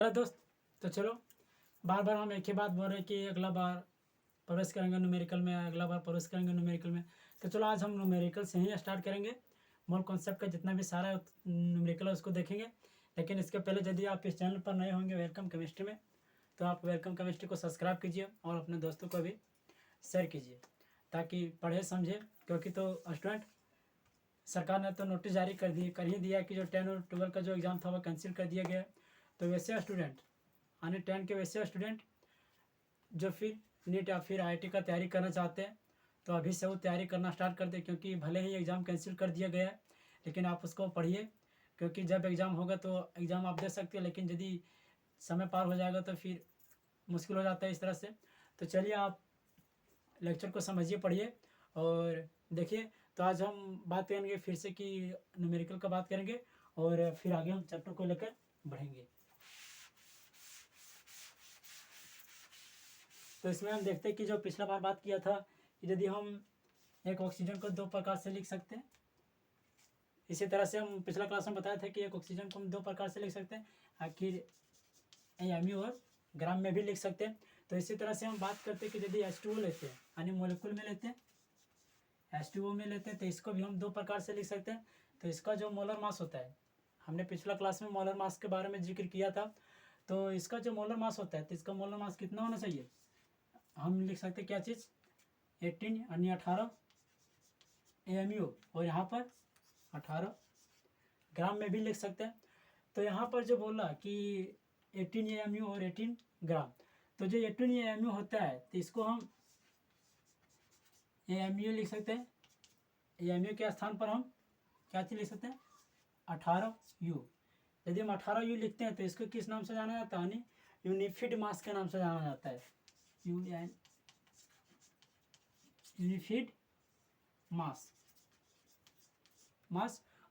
Hello दोस्त। तो चलो, बार बार हम एक ही बात बोल रहे हैं कि अगला बार प्रवेश करेंगे न्यूमेरिकल में, अगला बार प्रवेश करेंगे न्यूमेरिकल में। तो चलो आज हम न्यूमेरिकल से ही स्टार्ट करेंगे। मूल कॉन्सेप्ट का जितना भी सारा न्यूमेरिकल है उसको देखेंगे। लेकिन इसके पहले यदि आप इस चैनल पर नए होंगे वेलकम केमिस्ट्री में, तो आप वेलकम केमिस्ट्री को सब्सक्राइब कीजिए और अपने दोस्तों को भी शेयर कीजिए ताकि पढ़े समझे। क्योंकि तो स्टूडेंट, सरकार ने तो नोटिस जारी कर ही दिया कि जो 10 और 12 का जो एग्ज़ाम था वो कैंसिल कर दिया गया। तो वैसे स्टूडेंट, यानी 10 के वैसे स्टूडेंट जो फिर नीट या फिर आईआईटी का तैयारी करना चाहते हैं, तो अभी से वो तैयारी करना स्टार्ट कर दें। क्योंकि भले ही एग्ज़ाम कैंसिल कर दिया गया है, लेकिन आप उसको पढ़िए। क्योंकि जब एग्ज़ाम होगा तो एग्ज़ाम आप दे सकते हैं, लेकिन यदि समय पार हो जाएगा तो फिर मुश्किल हो जाता है इस तरह से। तो चलिए, आप लेक्चर को समझिए, पढ़िए और देखिए। तो आज हम बात करेंगे फिर से कि न्यूमेरिकल का बात करेंगे और फिर आगे हम चैप्टर को लेकर बढ़ेंगे। तो इसमें हम देखते हैं कि जो पिछला बार बात किया था कि यदि हम एक ऑक्सीजन को दो प्रकार से लिख सकते हैं, इसी तरह से हम पिछला क्लास में बताया था कि एक ऑक्सीजन को हम दो प्रकार से लिख सकते हैं, आखिर एमयू और ग्राम में भी लिख सकते हैं। तो इसी तरह से हम बात करते हैं कि यदि H2O लेते हैं, यानी मोलिकुल में लेते हैं, H2O में लेते हैं, तो इसको भी हम दो प्रकार से लिख सकते हैं। तो इसका जो मोलर मास होता है, हमने पिछला क्लास में मोलर मास के बारे में जिक्र किया था। तो इसका जो मोलर मास होता है, तो इसका मोलर मास कितना होना चाहिए? हम लिख सकते हैं क्या चीज़, 18 यानी 18 AMU, और यहाँ पर 18 ग्राम में भी लिख सकते हैं। तो यहाँ पर जो बोला कि 18 AMU और 18 ग्राम, तो जो 18 AMU होता है तो इसको हम AMU लिख सकते हैं। AMU के स्थान पर हम क्या चीज़ लिख सकते हैं, 18U। यदि हम 18U लिखते हैं तो इसको किस नाम से जाना जाता है, यानी यूनिफिड मास के नाम से जाना जाता है। यूनिफिड मास।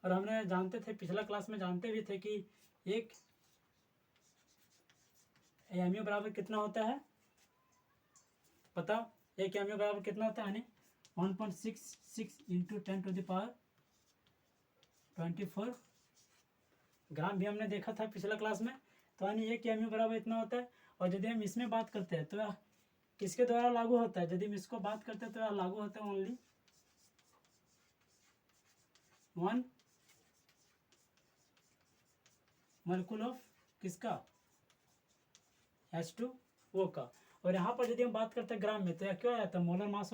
और हमने जानते थे, पिछला क्लास में जानते भी थे कि एक AMU बराबर कितना होता है, पता? एक AMU बराबर कितना होता है, यानी 1.66 इंटू 10⁻24 ग्राम भी हमने देखा था पिछला क्लास में। तो यानी एक AMU बराबर इतना होता है। और यदि हम इसमें बात करते हैं तो यह किसके द्वारा लागू होता है? यदि हम इसको बात करते हैं तो यह लागू होता है ओनली 1 मोलिक्यूल ऑफ किसका, H2O का। और यहाँ पर यदि हम बात करते हैं ग्राम में, तो यह क्या आता है, molar mass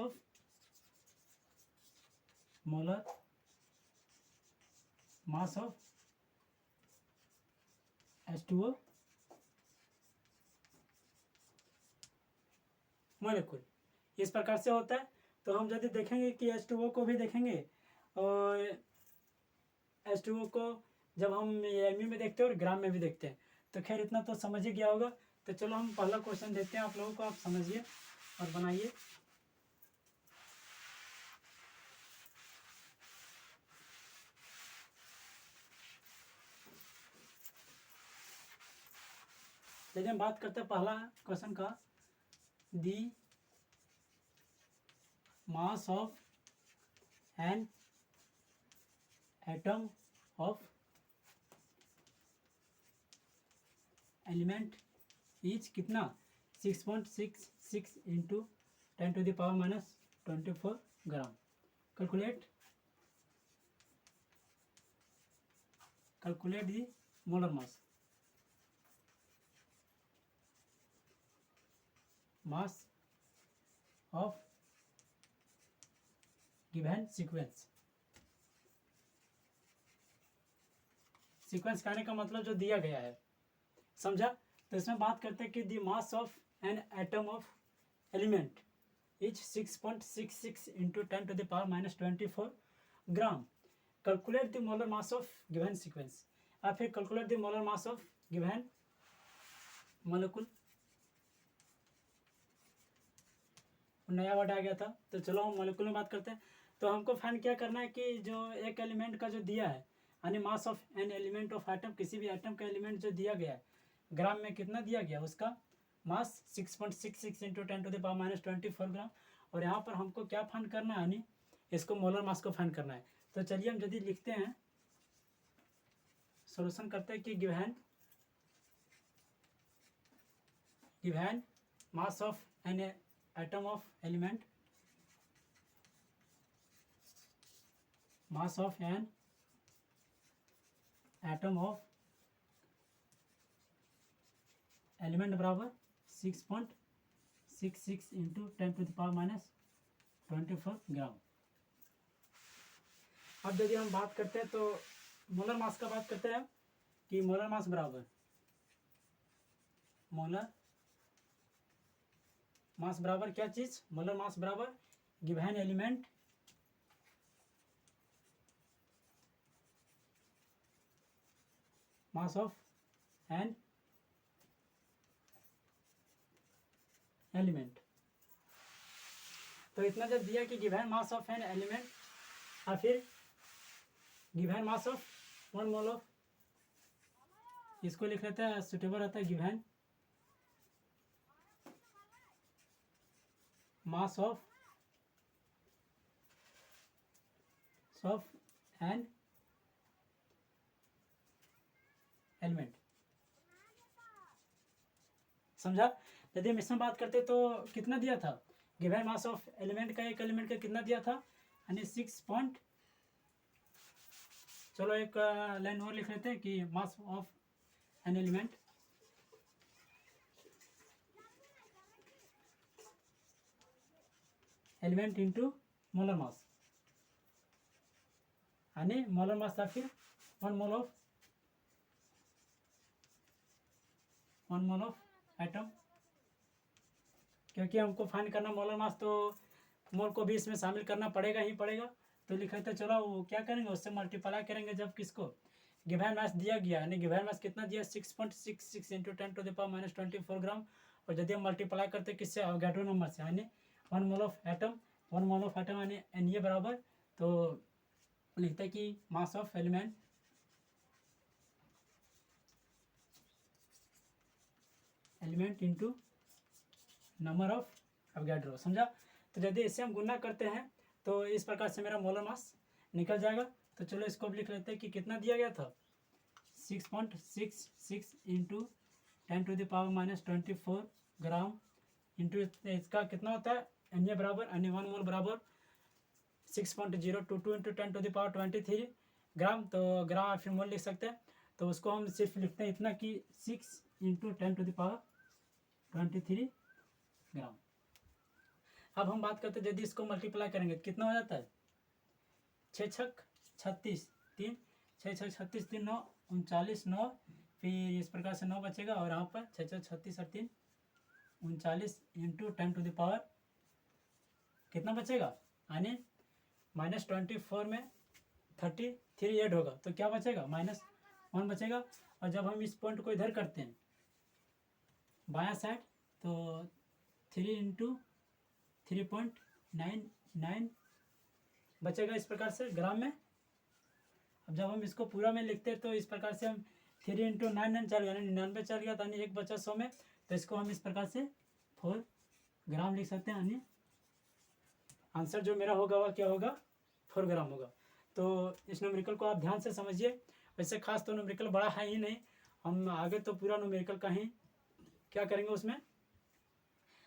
of H2O molecule, इस प्रकार से होता है। तो हम यदि देखेंगे कि H2O को भी देखेंगे, और H2O को जब हम AMU में देखते हैं और ग्राम में भी देखते हैं। तो खैर इतना तो समझ ही गया होगा। तो चलो हम पहला क्वेश्चन देते हैं आप लोगों को, आप समझिए और बनाइए। चलिए हम बात करते हैं पहला क्वेश्चन का। The mass of an atom of element is कितना, 6.66 into 10⁻⁻24 gram. Calculate the molar mass of given sequence. Sequence कहने का मतलब जो दिया गया है, समझा? तो इसमें बात करते हैं कि the mass of an atom of element is 6.66 into 10⁻⁻24 gram. Calculate the molar mass of given sequence, या फिर calculate the molar mass of given molecule. नया वर्ड आ गया था। तो चलो हम मोलिक्यूल में बात करते हैं। तो हमको फाइंड क्या करना है कि जो एक एलिमेंट का जो दिया है, यानी मास of an element of atom, किसी भी एटम का एलिमेंट जो दिया गया है ग्राम में कितना दिया गया, उसका मास 6.66 इंटू 10⁻⁻24 ग्राम। और यहाँ पर हमको क्या फाइंड करना है, यानी इसको मोलर मास को फाइंड करना है। तो चलिए हम यदि लिखते हैं, सॉल्यूशन करते हैं कि given given mass of an atom of element, mass of an atom of element बराबर 6.66 इंटू 10⁻⁻24 ग्राम। अब यदि हम बात करते हैं तो मोलर मास का बात करते हैं कि मोलर मास बराबर क्या चीज, मोलर मास बराबर given element mass of an element. तो इतना जब दिया कि given mass of an element और फिर given mass of 1 mole of, इसको लिख लेते हैं सुटेबल रहता है given mass of an element. समझा? यदि हम इसमें बात करते तो कितना दिया था, गिवन मास ऑफ एलिमेंट का, एक एलिमेंट का कितना दिया था, यानी 6 पॉइंट, चलो एक लाइन और लिख लेते हैं कि मास of an element into molar mass, यानी मोलर मास था फिर 1 मोल ऑफ एटम, क्योंकि हमको फाइंड करना मोलर मास तो मोल को भी इसमें शामिल करना पड़ेगा ही पड़ेगा। तो लिखा था, चलो वो क्या करेंगे, उससे मल्टीप्लाई करेंगे जब किसको गिवन मास दिया गया, यानी गिवन मास कितना दिया 6.66 इंटू 10⁻⁻24 ग्राम, और यदि हम मल्टीप्लाई करते किससे, अवोगाड्रो नंबर से, यानी 1 मोल ऑफ एटम यानी एन ए बराबर, तो लिखते हैं कि mass of element into number of Avogadro. समझा? तो यदि इससे हम गुना करते हैं तो इस प्रकार से मेरा मोलर मास निकल जाएगा। तो चलो इसको भी लिख लेते हैं कि कितना दिया गया था, 6.66 इंटू 10⁻⁻24 ग्राम इंटू इसका कितना होता है, एन ए बराबर, यानी 1 मोल बराबर 6.022 इंटू 10⁻23 ग्राम। तो ग्राम फिर मोल लिख सकते हैं, तो उसको हम सिर्फ लिखते हैं इतना कि 6 इंटू 10⁻23 ग्राम। अब हम बात करते हैं यदि इसको मल्टीप्लाई करेंगे तो कितना हो जाता है, 6 छक 36 3, 6 छक 36 3 9 39 9, फिर इस प्रकार से 9 बचेगा, और यहाँ पर 6 छक 36 और 3 39 इंटू 10⁻, कितना बचेगा, यानी -24 में 33 ऐड होगा तो क्या बचेगा, -1 बचेगा। और जब हम इस पॉइंट को इधर करते हैं बायां साइड, तो 3 इंटू 3.99 बचेगा इस प्रकार से ग्राम में। अब जब हम इसको पूरा में लिखते हैं तो इस प्रकार से हम 3 इंटू 9 चल गया, 99 चल गया, यानी 1 बचा 100 में, तो इसको हम इस प्रकार से 4 ग्राम लिख सकते हैं, यानी आंसर जो मेरा होगा वह क्या होगा, 4 ग्राम होगा। तो इस न्यूमेरिकल को आप ध्यान से समझिए। वैसे खास तो न्यूमेरिकल बड़ा है ही नहीं, हम आगे तो पूरा न्यूमेरिकल का ही क्या करेंगे, उसमें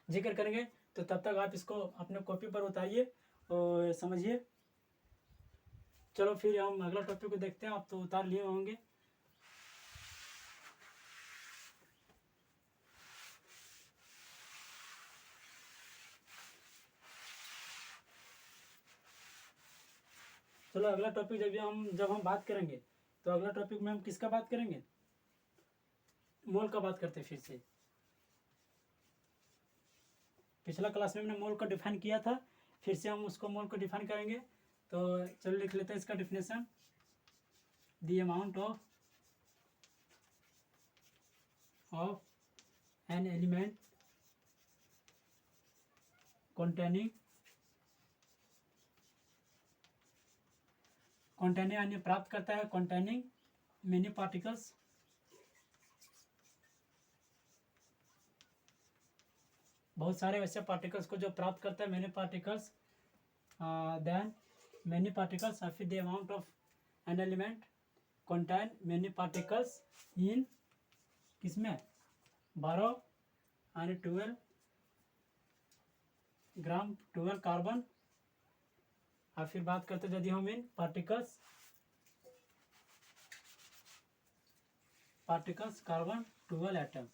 जिक्र करेंगे। तो तब तक आप इसको अपने कॉपी पर उतारिए और समझिए। चलो फिर हम अगला टॉपिक को देखते हैं, आप तो उतार लिए होंगे। चलो अगला टॉपिक जब हम बात करेंगे तो अगला टॉपिक में हम किसका बात करेंगे, मोल का बात करते हैं फिर से। पिछला क्लास में हमने मोल को डिफाइन किया था, फिर से हम उसको मोल को डिफाइन करेंगे। तो चलो लिख लेते हैं इसका definition, the amount of an element containing यानी प्राप्त करता है containing many particles बहुत सारे वैसे पार्टिकल्स को जो प्राप्त करता है many particles then many particles or the amount of an element contain many particles in किसमें 12 यानी 12 ग्राम 12 कार्बन। और फिर बात करते हैं यदि हम इन particles carbon 12 atom.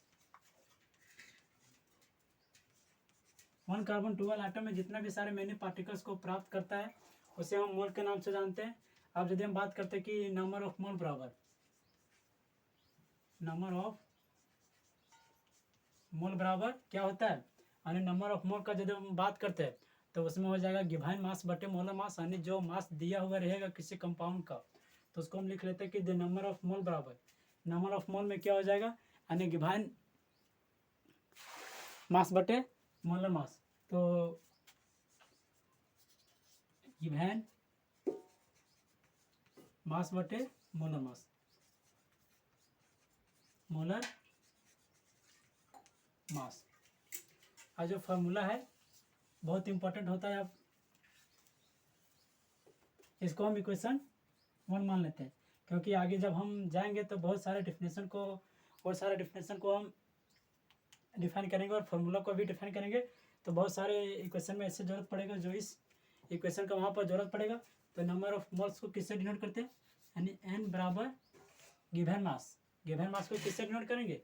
1 carbon 12 atom में जितना भी सारे मैनी पार्टिकल्स को प्राप्त करता है उसे हम मोल के नाम से जानते हैं। अब यदि हम बात करते हैं कि नंबर ऑफ मोल बराबर क्या होता है, यानी नंबर ऑफ मोल का यदि हम बात करते हैं तो उसमें हो जाएगा गिवन मास बटे मोलर मास, यानी जो मास दिया हुआ रहेगा किसी कंपाउंड का तो उसको हम लिख लेते हैं कि द नंबर ऑफ मोल बराबर नंबर ऑफ मोल में क्या हो जाएगा, यानी गिवन मास बटे मोलर मास। तो गिवन मास बटे मोलर मास, मोलर मास। और जो फार्मूला है बहुत इंपॉर्टेंट होता है, आप इसको हम इक्वेशन 1 मान लेते हैं, क्योंकि आगे जब हम जाएंगे तो बहुत सारे डेफिनेशन को हम डिफाइन करेंगे और फार्मूला को भी डिफाइन करेंगे। तो बहुत सारे इक्वेशन में ऐसे जरूरत पड़ेगा जो इस इक्वेशन का वहाँ पर जरूरत पड़ेगा। तो नंबर ऑफ मोल्स को किससे डिनोट करते हैं, यानी n बराबर गिवन मास को किससे डिनोट करेंगे,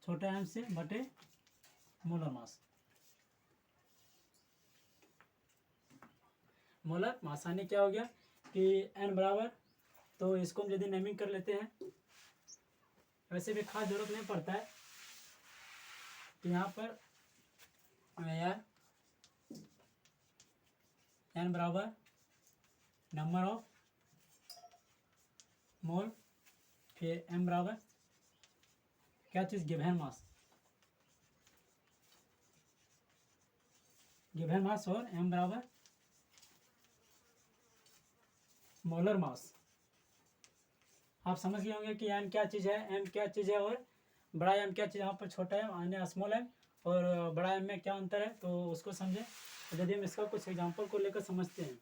छोटा m से बटे मोलर मास। मोलर मास यानी क्या हो गया कि n बराबर, तो इसको हम यदि नेमिंग कर लेते हैं, वैसे भी खास जरूरत नहीं पड़ता है। तो यहाँ पर यार n बराबर नंबर ऑफ मोल, फिर m बराबर क्या चीज़, गिवन मास और m बराबर मोलर मास। आप समझ गए होंगे कि n क्या चीज़ है, m क्या चीज़ है और बड़ा m क्या चीज़, यहाँ पर छोटा है यानी स्मॉल m और बड़ा m में क्या अंतर है, तो उसको समझें। यदि हम इसका कुछ एग्जांपल को लेकर समझते हैं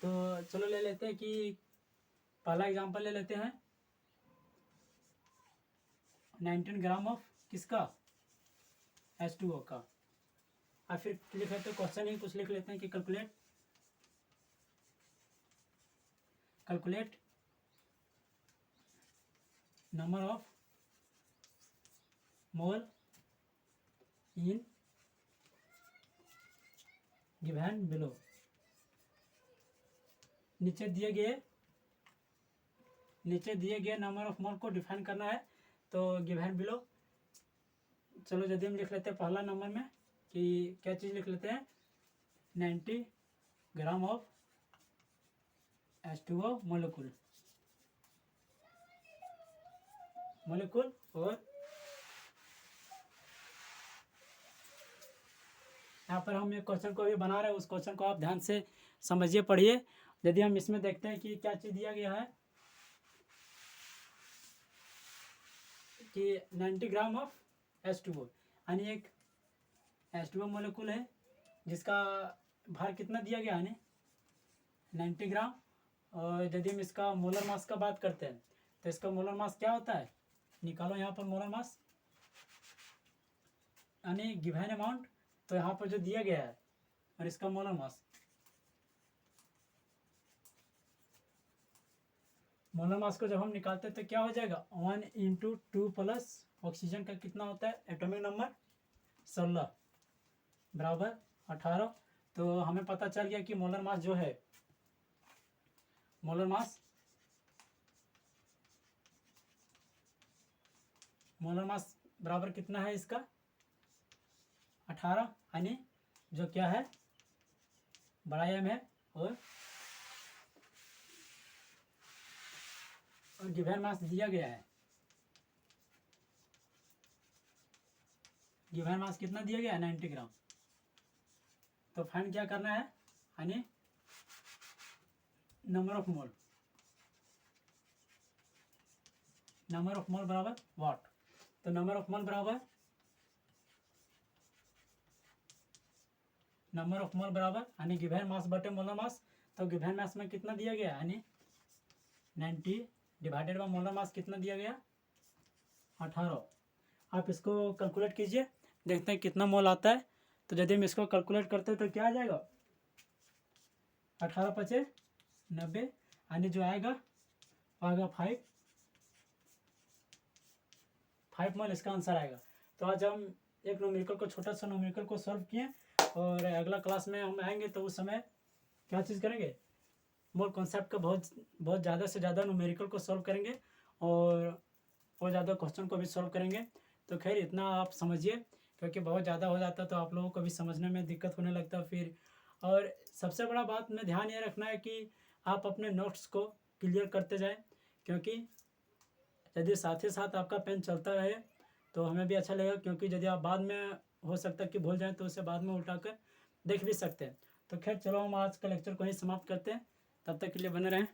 तो चलो ले लेते हैं कि पहला एग्जांपल ले लेते हैं 19 ग्राम ऑफ किसका, H2O का। और फिर लिख लेते हैं क्वेश्चन ही कुछ लिख लेते हैं कि calculate number of mole in given below. नीचे दिए गए नंबर ऑफ मोल को डिफाइन करना है, तो गिवन बिलो। चलो यदि हम लिख लेते हैं पहला नंबर में कि क्या चीज़ लिख लेते हैं, 90 ग्राम ऑफ H2O मोलिक्यूल और यहाँ पर हम एक क्वेश्चन को भी बना रहे हैं, उस क्वेश्चन को आप ध्यान से समझिए, पढ़िए। यदि हम इसमें देखते हैं कि क्या चीज़ दिया गया है कि 90 ग्राम ऑफ H2O, यानी एक H2O मोलिक्यूल है जिसका भार कितना दिया गया है, 90 ग्राम। और यदि हम इसका मोलर मास का बात करते हैं तो इसका मोलर मास क्या होता है, निकालो यहाँ पर मोलर मास, यानी गिवन अमाउंट, तो यहाँ पर जो दिया गया है और इसका मोलर मास को जब हम निकालते हैं तो क्या हो जाएगा, 1 × 2 प्लस ऑक्सीजन का कितना होता है एटॉमिक नंबर 16 बराबर 18। तो हमें पता चल गया कि मोलर मास जो है, मोलर मास बराबर कितना है इसका 18, यानी जो क्या है बड़ा M है और गिवन मास दिया गया है, गिवन मास कितना दिया गया है 90 ग्राम। तो फाइंड क्या करना है, यानी नंबर ऑफ मोल बराबर वाट। तो नंबर ऑफ मोल बराबर यानी गिवन मास बटे मोलर मास। तो गिवन मास में कितना दिया गया, यानी 90 डिवाइडेड बाय मोलर मास कितना दिया गया 18। आप इसको कैलकुलेट कीजिए, देखते हैं कितना मोल आता है। तो यदि हम इसको कैलकुलेट करते हैं तो क्या आ जाएगा, 18 पचे 90, यानी जो आएगा आएगा 5 मोल इसका आंसर आएगा। तो आज हम एक न्यूमेरिकल को, छोटा सा न्यूमेरिकल को सॉल्व किए, और अगला क्लास में हम आएंगे तो उस समय क्या चीज़ करेंगे, मोल कॉन्सेप्ट का बहुत बहुत ज़्यादा से ज़्यादा न्यूमेरिकल को सॉल्व करेंगे, और ज़्यादा क्वेश्चन को भी सॉल्व करेंगे। तो खैर इतना आप समझिए, क्योंकि बहुत ज़्यादा हो जाता है तो आप लोगों को भी समझने में दिक्कत होने लगता है फिर। और सबसे बड़ा बात में ध्यान ये रखना है कि आप अपने नोट्स को क्लियर करते जाएं, क्योंकि यदि साथ ही साथ आपका पेन चलता रहे तो हमें भी अच्छा लगेगा, क्योंकि यदि आप बाद में हो सकता है कि भूल जाएं तो उसे बाद में उठा कर देख भी सकते हैं। तो खैर चलो हम आज का लेक्चर को ही समाप्त करते हैं, तब तक के लिए बने रहें।